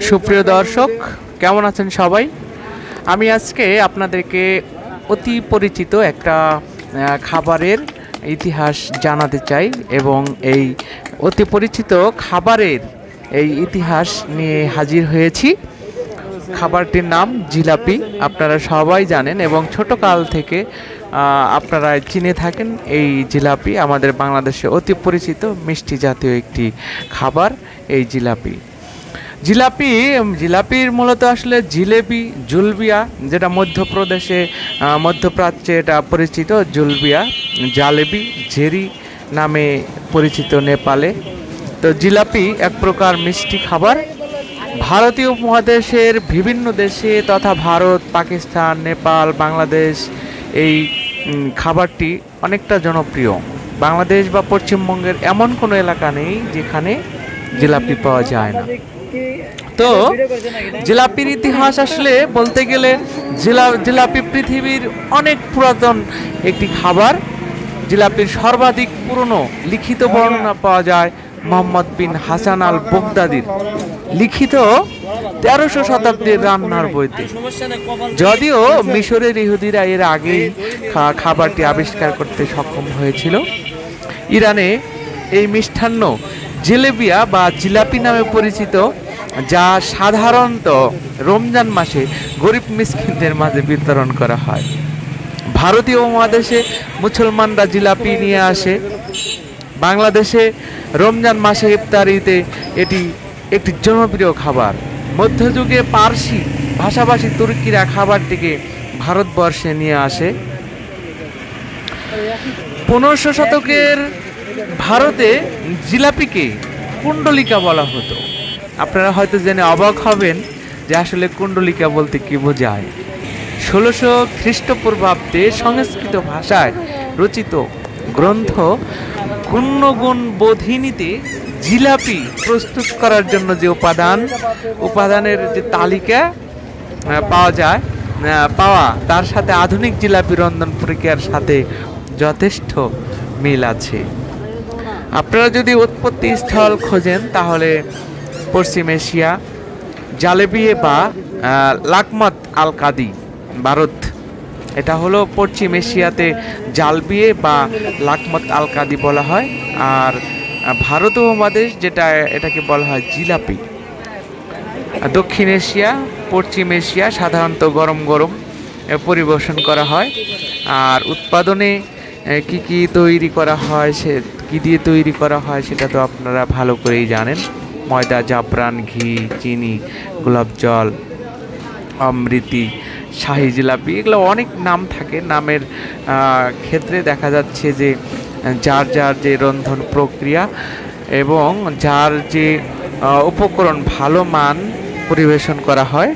সুপ্রিয় দর্শক, কেমন আছেন সবাই? আমি আজকে আপনাদেরকে অতি পরিচিত একটা খাবারের ইতিহাস জানাতে চাই এবং এই অতি পরিচিত খাবারের এই ইতিহাস নিয়ে হাজির হয়েছি। খাবারটির নাম জিলাপি। আপনারা সবাই জানেন এবং ছোটকাল থেকে আপনারা চিনে থাকেন। এই জিলাপি আমাদের বাংলাদেশে অতি পরিচিত মিষ্টি জাতীয় একটি খাবার এই জিলাপি। জিলাপির মূলত আসলে জিলেবি, জুলবিয়া, যেটা মধ্যপ্রদেশে মধ্যপ্রাচ্যে এটা পরিচিত, জুলবিয়া, জালেবি, ঝেরি নামে পরিচিত নেপালে। তো জিলাপি এক প্রকার মিষ্টি খাবার। ভারতীয় উপমহাদেশের বিভিন্ন দেশে তথা ভারত, পাকিস্তান, নেপাল, বাংলাদেশ এই খাবারটি অনেকটা জনপ্রিয়। বাংলাদেশ বা পশ্চিমবঙ্গের এমন কোনো এলাকা নেই যেখানে জিলাপি পাওয়া যায় না। তো জিলাপির ইতিহাস আসলে বলতে গেলে জিলাপি পৃথিবীর অনেক পুরাতন একটি খাবার। জিলাপির সর্বাধিক পুরনো লিখিত বর্ণনা পাওয়া যায় মোহাম্মদ বিন হাসান আল বগদাদির লিখিত 1300 শতাব্দীর রান্নার বইতে। যদিও মিশরের ইহুদিরা এর আগেই খাবারটি আবিষ্কার করতে সক্ষম হয়েছিল। ইরানে এই মিষ্টান্ন জেলেবিয়া বা জিলাপি নামে পরিচিত, যা সাধারণত রমজান মাসে গরিব মিসকিনদের মাঝে বিতরণ করা হয়। ভারতীয় উপমহাদেশে মুসলমানরা জিলাপি নিয়ে আসে। বাংলাদেশে রমজান মাসে ইফতারিতে এটি একটি জনপ্রিয় খাবার। মধ্যযুগে পার্সি ভাষাভাষী তুর্কিরা খাবারটিকে ভারতবর্ষে নিয়ে আসে। 1500 শতকের ভারতে জিলাপিকে কুণ্ডলিকা বলা হতো। আপনারা হয়তো জেনে অবাক হবেন যে আসলে কুণ্ডলিকা বলতে কি বোঝায়। 1600 খ্রিস্টপূর্বাব্দে সংস্কৃত ভাষায় রচিত গ্রন্থ গুণ্যগুণ বোধিনীতে জিলাপি প্রস্তুত করার জন্য যে উপাদানের যে তালিকা পাওয়া তার সাথে আধুনিক জিলাপি রন্ধন প্রক্রিয়ার সাথে যথেষ্ট মিল আছে। আপনারা যদি উৎপত্তি স্থল খোঁজেন তাহলে পশ্চিম এশিয়া, জালেবি বা লাকমত আল কাদি, ভারত। এটা হলো পশ্চিম এশিয়াতে জালবিয়ে বা লাকমত আল কাদি বলা হয়। আর ভারত উপমহাদেশ এটাকে বলা হয় জিলাপি। দক্ষিণ এশিয়া, পশ্চিম এশিয়া সাধারণত গরম গরম পরিবেশন করা হয়। আর উৎপাদনে কি দিয়ে তৈরি করা হয় সেটা তো আপনারা ভালো করেই জানেন। ময়দা, জাফরান, ঘি, চিনি, গোলাপ জল, অমৃতি, শাহি জিলাপি, এগুলো অনেক নাম থাকে। নামের ক্ষেত্রে দেখা যাচ্ছে যে যার যে রন্ধন প্রক্রিয়া এবং যার যে উপকরণ ভালো মান পরিবেশন করা হয়।